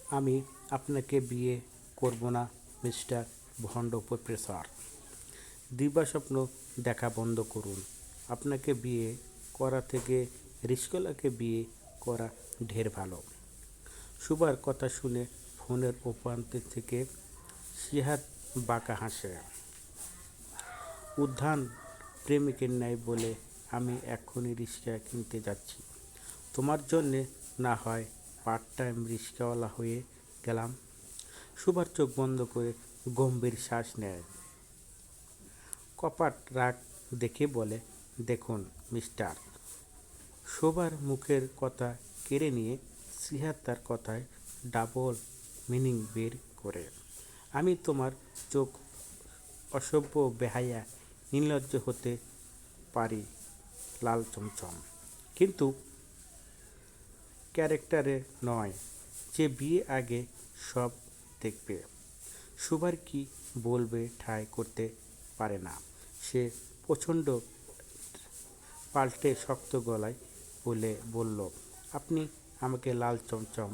আমি আপনাকে বিয়ে করব না মিস্টার ভন্ড প্রফেসর। দিবাস্বপ্ন দেখা বন্ধ করুন। আপনাকে বিয়ে করা থেকে রিস্কলাকে বিয়ে করা ঢের ভালো। সুবার কথা শুনে ফোনের ওপান্ত থেকে সিহাত বাঁকা হাসে। উদ্যান প্রেমিকের ন্যায় বলে, আমি এক্ষুনি রিক্সা কিনতে যাচ্ছি। তোমার জন্যে না হয় পার্ট টাইম রিক্সাওয়ালা হয়ে গেলাম। সুভার চোখ বন্ধ করে গম্ভীর শ্বাস নেয়। কপাট রাগ দেখে বলে, দেখুন মিস্টার। শোবার মুখের কথা কেড়ে নিয়ে সিহাত তার কথায় ডাবল মিনিং বের করে। আমি তোমার চোখ অসভ্য বেহায়া নির্লজ্জ হতে পারি লাল চমচম, কিন্তু ক্যারেক্টারে নয় যে বিয়ে আগে সব দেখবে। সুভার কি বলবে ঠাই করতে পারে না। সে প্রচণ্ড পাল্টে শক্ত গলায় বলল, আপনি আমাকে লাল চমচম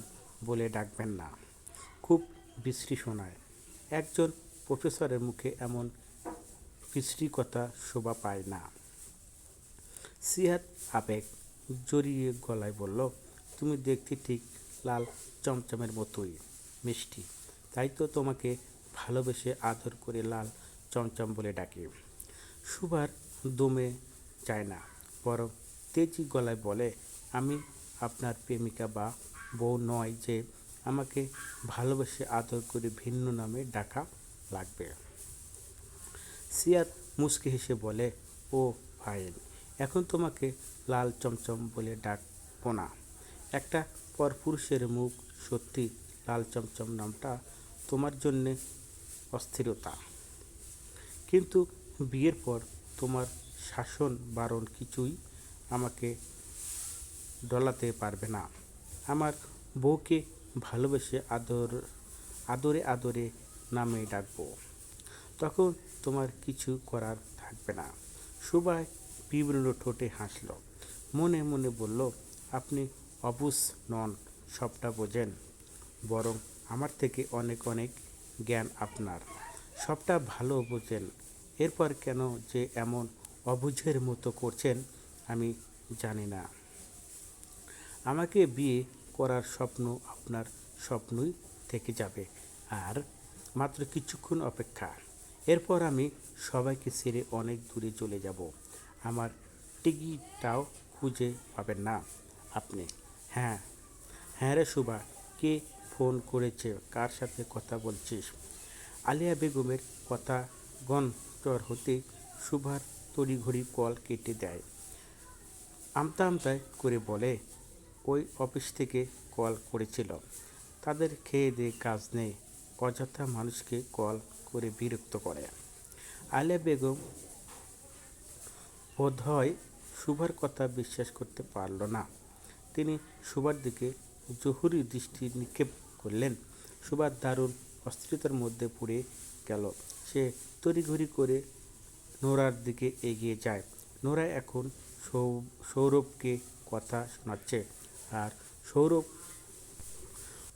বলে ডাকবেন না। খুব বিশ্রী শোনায়। একজন প্রফেসরের মুখে এমন বিশ্রী কথা শোভা পায় না। সিহাত আবেগ জড়িয়ে গলায় বলল, তুমি দেখতে ঠিক লাল চমচমের মতোই মিষ্টি, তাই তো তোমাকে ভালোবেসে আদর করে লাল চমচম বলে ডাকে। সুভার দমে যায় না, বরং তেজি গলায় বলে, আমি আপনার প্রেমিকা বা বউ নয় যে আমাকে ভালোবেসে আদর করে ভিন্ন নামে ডাকা লাগবে। সিয়াত মুচকি হেসে বলে, ও ফাইন, এখন তোমাকে লাল চমচম বলে ডাকবো না। একটা পরপুরুষের মুখ সত্যি লাল চমচম নামটা তোমার জন্যে অস্থিরতা, কিন্তু বিয়ের পর তোমার শাসন বারণ কিছুই আমাকে ডলাতে পারবে না। আমার বউকে ভালোবেসে আদরে আদরে নামে ডাকবো, তখন তোমার কিছু করার থাকবে না। সুবাই বিবর্ণ ঠোঁটে হাসল, মনে মনে বলল, আপনি অবুঝ নন, সবটা বোঝেন, বরং আমার থেকে অনেক অনেক জ্ঞান আপনার, সবটা ভালো বোঝেন। এরপর কেন যে এমন অবুঝের মতো করছেন আমি জানি না। আমাকে বিয়ে করার স্বপ্ন আপনার স্বপ্নই থেকে যাবে, আর মাত্র কিছুক্ষণ অপেক্ষা। এরপর আমি সবাইকে ছেড়ে অনেক দূরে চলে যাব। আমার টিকিটটাও খুঁজে পাবেন না আপনি। হ্যাঁ হ্যাঁ রে সুভা, কে ফোন করেছে, কার সাথে কথা বলছিস? আলিয়া বেগমের কথা গণচর হতে সুভার তড়িঘড়ি কল কেটে দেয়। আমতা আমতা করে বলে, ওই অফিস থেকে কল করেছিল, তাদের খেয়ে দিয়ে কাজ নেই, অযথা মানুষকে কল করে বিরক্ত করে। আলিয়া বেগম বোধহয় সুভার কথা বিশ্বাস করতে পারল না। তিনি সুভার দিকে জহুরি দৃষ্টি নিক্ষেপ করলেন। সুভার দারুণ অস্থিরতার মধ্যে পড়ে গেল। সে তড়িঘড়ি করে নোরার দিকে এগিয়ে যায়। নোরা এখন সৌরভকে কথা শোনাচ্ছে, আর সৌরভ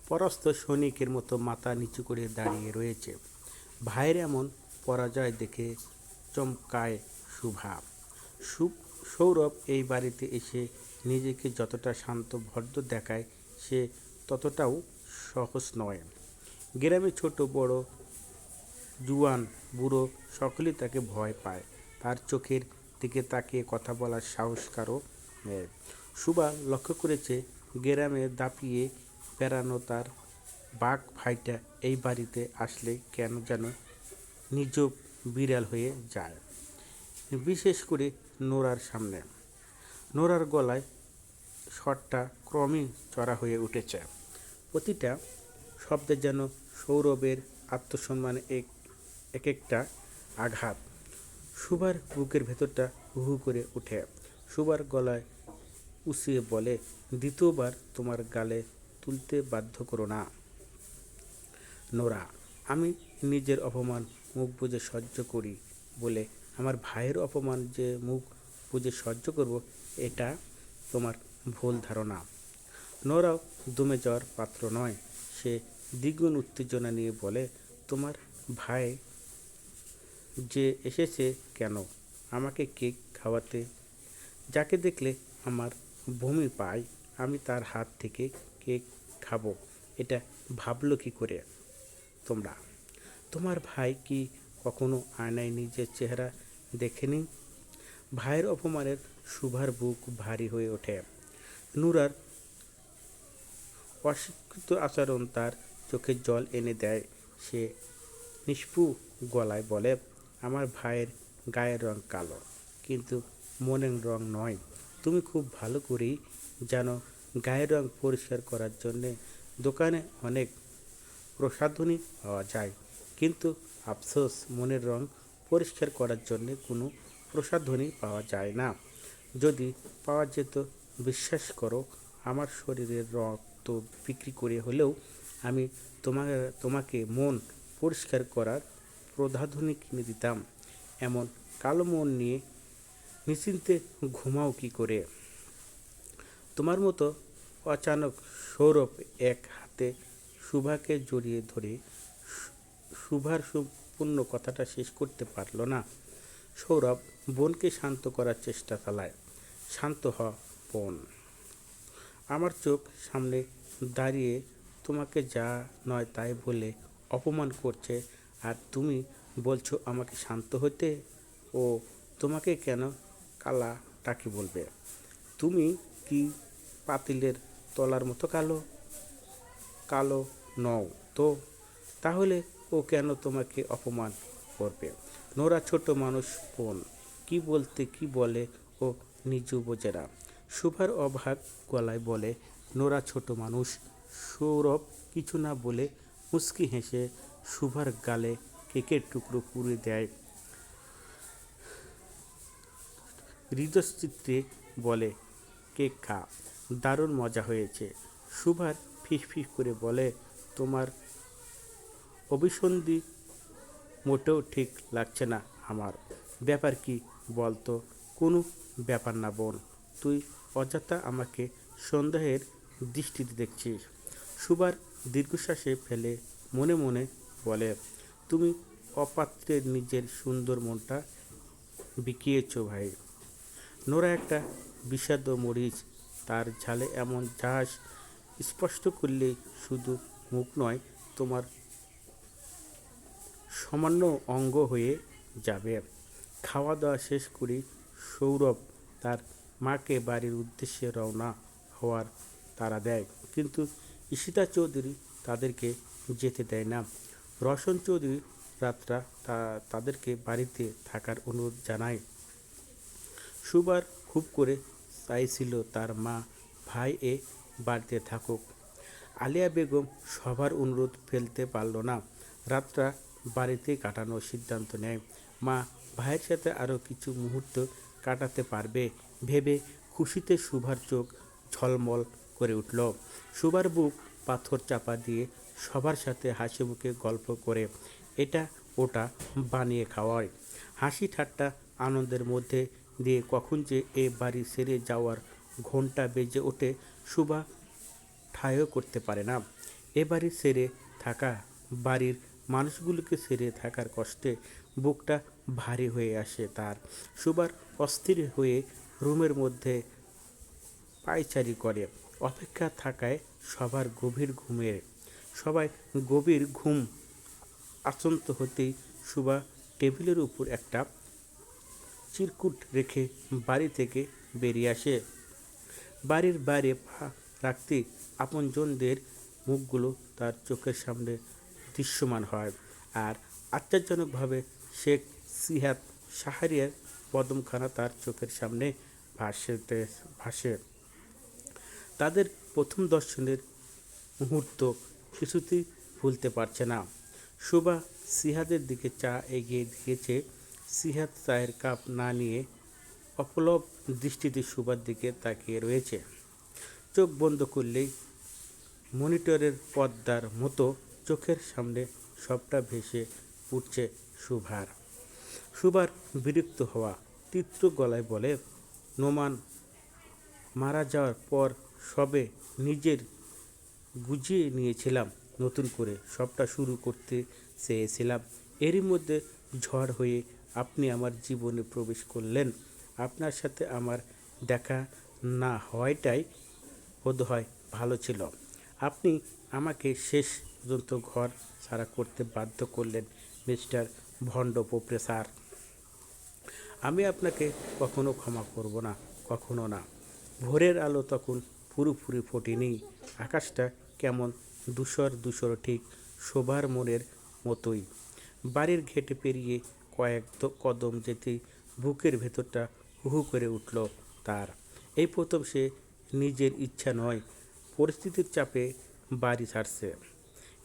পরাস্ত সৈনিকের মতো মাথা নিচু করে দাঁড়িয়ে রয়েছে। ভাইয়ের এমন পরাজয় দেখে চমকায় শুভা। সৌরভ এই বাড়িতে এসে নিজেকে যতটা শান্ত ভদ্র দেখায়, সে ততটাও সহজ নয়। গ্রামে ছোট বড় জুয়ান বুড়ো সকলেই তাকে ভয় পায়। তার চোখের দিকে তাকিয়ে কথা বলার সাহস কারো নেই। সুভা লক্ষ্য করেছে, গ্রামে দাপিয়ে বেড়ানো তার বাঘ ভাইটা এই বাড়িতে আসলে কেন যেন নীরব বিড়াল হয়ে যায়, বিশেষ করে নোরার সামনে। নোরার গলায় স্বরটা ক্রমেই চড়া হয়ে উঠেছে। প্রতিটা শব্দে যেন সৌরভের আত্মসম্মানে এক একটা আঘাত। সুভার বুকের ভেতরটা হু হু করে ওঠে। সুভার গলায় উঁচিয়ে বলে, দ্বিতীয়বার তোমার গালে তুলতে বাধ্য করো না নোরা। আমি নিজের অপমান মুখ বুজে সহ্য করি বলে আমার ভাইয়ের অপমান যে মুখ বুজে সহ্য করব, এটা তোমার ভুল ধারণা। নোরাও দমে যাওয়ার পাত্র নয়। সে সে দ্বিগুণ উত্তেজনা নিয়ে বলে, তোমার ভাই যে এসেছে কেন আমাকে কেক খাওয়াতে? যাকে দেখলে আমার বমি পায়, আমি তার হাত থেকে কেক খাবো এটা ভাবলো কি করে তোমরা? তোমার ভাই কি কখনো আয়নায় নিজের চেহারা দেখেনি? ভাইয়ের অপমানের শুভার বুক ভারী হয়ে ওঠে। নুরার অস্বীকৃত আচরণ তার চোখে জল এনে দেয়। সে নিষ্ঠুর গলায় বলে, আমার ভাইয়ের গায়ের রং কালো, কিন্তু মনের রং নয়। তুমি খুব ভালো করেই জানো গায়ের রং পরিষ্কার করার জন্যে দোকানে অনেক প্রসাধনী পাওয়া যায়, কিন্তু আফসোস মনের রং পরিষ্কার করার জন্যে কোনো প্রসাধনী পাওয়া যায় না। যদি পাওয়া যেত, বিশ্বাস করো, আমার শরীরের রক্ত বিক্রি করে হলেও আমি তোমাকে মন পরিষ্কার করার প্রসাধনী কিনে দিতাম। এমন কালো মন নিয়ে নিশ্চিন্তে ঘুমাও কি করে? তোমার মতো অচানক সৌরভ এক হাতে সুভাকে জড়িয়ে ধরে সুভার সম্পূর্ণ কথাটা শেষ করতে পারল না। সৌরভ বোনকে শান্ত করার চেষ্টা চালায়। শান্ত হ বোন, আমার চোখ সামনে দাঁড়িয়ে তোমাকে যা নয় তাই বলে অপমান করছে, আর তুমি বলছো আমাকে শান্ত হতে? ও তোমাকে কেন কালা টাকি বলবে? তুমি কি পাতিলের তলার মতো কালো? কালো নও তো, তাহলে ও কেন তোমাকে অপমান করবে? নোরা ছোট মানুষ বোন, কি বলতে কি বলে ও নিজেও বোঝে না। সুভার অবাক গলায় বলে, নোরা ছোট মানুষ? সৌরভ কিছু না বলে মুচকি হেসে সুভার গালে কেকের টুকরো পুড়ে দেয়। হৃদয়চিত্তে বলে, কেক খা, দারুণ মজা হয়েছে। সুভার ফিসফিস করে বলে, তোমার অভিসন্ধি মোটেও ঠিক লাগছে না আমার। ব্যাপার কি বলতো? কোনো ব্যাপার না বোন, তুই অযথা আমাকে সন্দেহের দৃষ্টিতে দেখছিস। সুভার দীর্ঘশ্বাসে ফেলে মনে মনে বলে, তুমি অপাত্রের নিজের সুন্দর মনটা বিকিয়েছ ভাই। নোরা একটা বিষাদ মরিচ, তার ঝালে এমন ঝাঁস স্পষ্ট করলে শুধু মুখ নয়, তোমার সামান্য অঙ্গ হয়ে যাবে। খাওয়া দাওয়া শেষ করে সৌরভ তার মাকে বাড়ির উদ্দেশ্যে রওনা হওয়ার তাড়া দেয়, কিন্তু ঈশিতা চৌধুরী তাদেরকে যেতে দেয় না। রওশন চৌধুরী রাতটা তাদেরকে বাড়িতে থাকার অনুরোধ জানায়। সুভার খুব করে চাইছিল তার মা ভাই এ বাড়িতে থাকুক। আলিয়া বেগম সবার অনুরোধ ফেলতে পারল না। রাতটা বাড়িতে কাটানোর সিদ্ধান্ত নেয়। মা ভাইয়ের সাথে আরও কিছু মুহূর্ত কাটাতে পারবে ভেবে খুশিতে সুভার চোখ ঝলমল করে উঠল। সুভার বুক পাথর চাপা দিয়ে সবার সাথে হাসি মুখে গল্প করে এটা ওটা বানিয়ে খাওয়ায়। হাসি ঠাট্টা আনন্দের মধ্যে দিয়ে কখন যে এ বাড়ি ছেড়ে যাওয়ার ঘণ্টা বেজে ওঠে সুভা ঠায়ও করতে পারে না। এ বাড়ি ছেড়ে থাকা, বাড়ির মানুষগুলোকে ছেড়ে থাকার কষ্টে বুকটা ভারী হয়ে আসে তার। সুভার অস্থির হয়ে রুমের মধ্যে পায়চারি করে। অপেক্ষা থাকায় সবাই গভীর ঘুম আচন্ত হতেই সুভা টেবিলের উপর একটা চিরকুট রেখে বাড়ি থেকে বেরিয়ে আসে। বাড়ির বাইরে পা রাখতেই আপনজনদের মুখগুলো তার চোখের সামনে দৃশ্যমান হয়, আর আশ্চর্যজনকভাবে শেখ সিহাত শাহরিয়ার কদমখানা তার চোখের সামনে ভাসে। তাদের প্রথম দর্শনের মুহূর্ত কিছুতেই ভুলতে পারছে না। সুভা সিহাদের দিকে চা এগিয়ে দিয়েছে। সিহাত চায়ের কাপ না নিয়ে অপলক দৃষ্টিতে সুভার দিকে তাকিয়ে রয়েছে। চোখ বন্ধ করলেই মনিটরের পর্দার মতো চোখের সামনে সবটা ভেসে উঠছে সুভার বিরক্ত হওয়া তীব্র গলায় বলে, নোমান মারা যাওয়ার পর সবে নিজের গুজিয়ে নিয়েছিলাম নতুন করে সবটা শুরু করতে চেয়েছিলাম। এরই মধ্যে ঝড় হয়ে আপনি আমার জীবনে প্রবেশ করলেন। আপনার সাথে আমার দেখা না হওয়াটাই বোধহয় ভালো ছিল। আপনি আমাকে শেষ পর্যন্ত ঘর ছাড়া করতে বাধ্য করলেন মিস্টার ভণ্ড প্রফেসর। আমি আপনাকে কখনো ক্ষমা করব না, কখনো না। ভোরের আলো তখন পুরোপুরি ফোটেনি। আকাশটা কেমন ধূসর ধূসর, ঠিক শোভার মনের মতোই। বাড়ির ঘেটে পেরিয়ে কয়েক কদম যেতেই বুকের ভেতরটা হু হু করে উঠল তার। এই প্রথম সে নিজের ইচ্ছা নয়, পরিস্থিতির চাপে বাড়ি ছাড়ছে।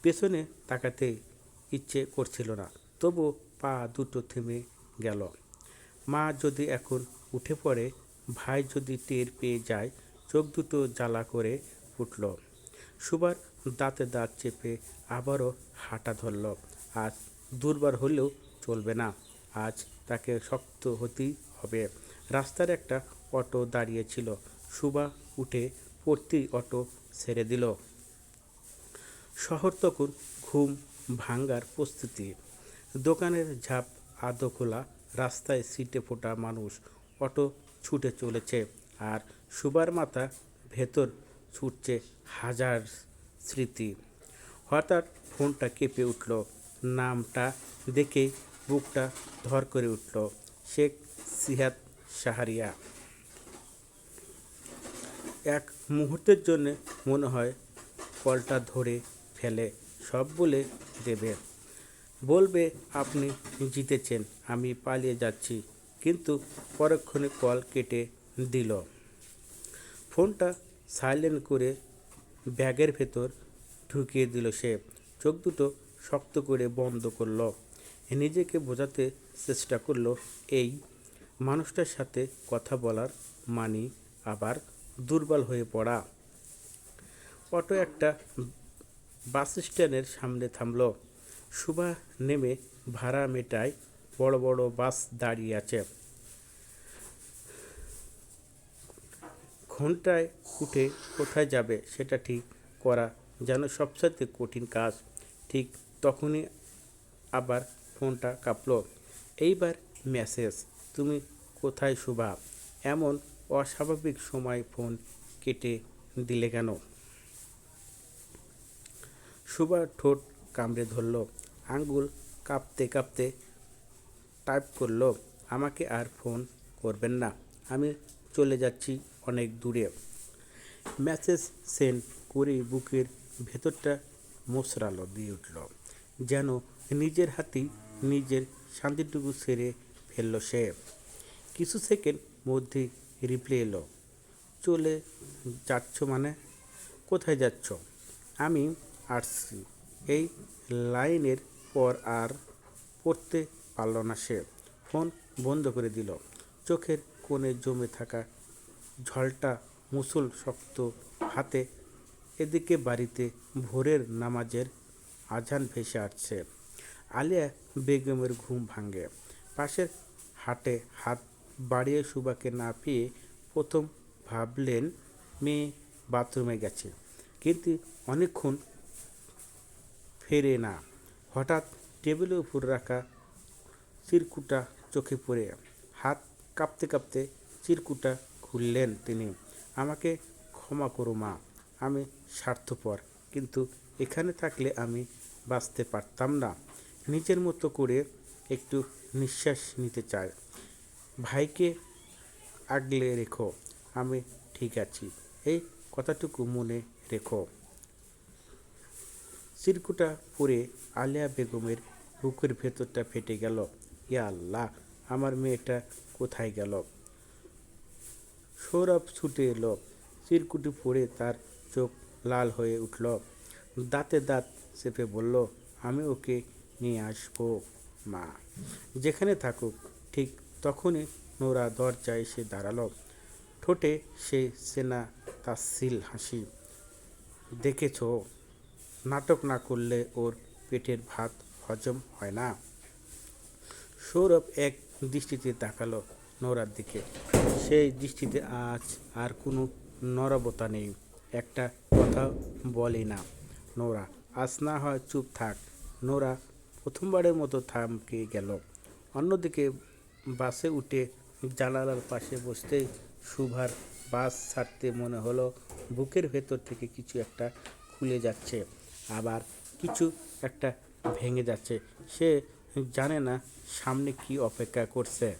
পেছনে তাকাতে ইচ্ছে করছিল না, তবু পা দুটো থেমে গেল। মা যদি এখন উঠে পড়ে, ভাই যদি টের পেয়ে যায়। চোখ দুটো জ্বালা করে উঠল। সুবার দাঁতে দাঁত চেপে আবারও হাঁটা ধরল। আজ দুর্বার হলেও চলবে না, আজ তাকে শক্ত হতেই হবে। রাস্তার একটা অটো দাঁড়িয়েছিল। সুবা উঠে পড়তেই অটো ছেড়ে দিল। শহর তখন ঘুম ভাঙ্গার প্রস্তুতি। দোকানের ঝাঁপ আধো খোলা, রাস্তায় ছিটে ফোটা মানুষ। অটো ছুটে চলেছে, আর সুবার মাথা ভেতর ছুটছে হাজার স্মৃতি। হঠাৎ ফোনটা কেঁপে উঠল। নামটা দেখে বুকটা ধর করে উঠল। শেখ সিহাত শাহরিয়া। এক মুহূর্তের জন্য মনে হয় কলটা ধরে ফেলে সব বলে দেবে। বলবে আপনি জিতেছেন, আমি পালিয়ে যাচ্ছি। কিন্তু পরক্ষণে কল কেটে দিল। ফোনটা সাইলেন্ট করে ব্যাগের ভেতর ঢুকিয়ে দিল সে। চোখ দুটো শক্ত করে বন্ধ করল। নিজেকে বোঝাতে চেষ্টা করলো এই মানুষটার সাথে কথা বলার মানি আবার দুর্বল হয়ে পড়া। অটো একটা বাস স্ট্যান্ডের সামনে থামল। সুভা নেমে ভাড়া মেটায়। বড় বড় বাস দাঁড়িয়ে আছে। ঘন্টায় উঠে কোথায় যাবে সেটা ঠিক করা যেন সবচেয়ে কঠিন কাজ। ঠিক তখনই আবার ফোনটা কাঁপল। এইবার মেসেজ। তুমি কোথায় শুভা? এমন অস্বাভাবিক সময় ফোন কেটে দিলে কেন? শুভা ঠোঁট কামড়ে ধরল, আঙ্গুল কাঁপতে কাঁপতে টাইপ করলো, আমাকে আর ফোন করবেন না, আমি চলে যাচ্ছি অনেক দূরে। মেসেজ সেন্ড করে বুকের ভেতরটা মোচড়ালো দিয়ে উঠল। যেন নিজের হাতেই নিজের শান্তিটুকু সেরে ফেলল সে। কিছু সেকেন্ড মধ্যে রিপ্লাই এলো, চলে যাচ্ছ মানে? কোথায় যাচ্ছ? আমি আসছি। এই লাইনের পর আর পড়তে পারল না সে। ফোন বন্ধ করে দিল। চোখের কোণে জমে থাকা ঝলটা মুষল শক্ত হাতে। এদিকে বাড়িতে ভোরের নামাজের আজান ভেসে আসছে। আলিয়া বেগমের ঘুম ভাঙে। পাশের হাটে হাত বাড়িয়ে সুবাকে না পেয়ে প্রথম ভাবলেন মেয়ে বাথরুমে গেছে, কিন্তু অনেকক্ষণ ফেরে না। হঠাৎ টেবিলের উপর রাখা চিরকুটা চোখে পড়ে। হাত কাঁপতে কাঁপতে চিরকুটা খুললেন তিনি। আমাকে ক্ষমা করো মা, আমি স্বার্থপর, কিন্তু এখানে থাকলে আমি বাঁচতে পারতাম না। নিজের মতো করে একটু নিঃশ্বাস নিতে চাই। ভাইকে আগলে রেখো, আমি ঠিক আছি, এই কথাটুকু মনে রেখো। চিরকুটা পরে আলিয়া বেগমের বুকের ভেতরটা ফেটে গেল। ইয়া আল্লাহ, আমার মেয়েটা কোথায় গেল? সৌরভ ছুটে এলো। চিরকুটি পরে তার চোখ লাল হয়ে উঠল। দাঁতে দাঁত চেপে বলল, আমি ওকে নিয়ে আসবো মা, যেখানে থাকুক। ঠিক তখনই নোরা দরজায় এসে দাঁড়ালো। ঠোঁটে সে চেনা তাচ্ছিল হাসি। দেখেছ, নাটক না করলে ওর পেটের ভাত হজম হয় না। সৌরভ এক দৃষ্টিতে তাকালো নোরার দিকে। সেই দৃষ্টিতে আজ আর কোনো নরবতা নেই। একটা কথা বলে না নোরা, আজ না হয় চুপ থাক। নোরা প্রথমবারের মতো থমকে গেল। অন্যদিকে বাসে উঠে জানালার পাশে বসতেই সুভার বাস ছাড়তে মনে হলো বুকের ভেতর থেকে কিছু একটা খুলে যাচ্ছে, আবার কিছু একটা ভেঙে যাচ্ছে। সে জানে না সামনে কি অপেক্ষা করছে।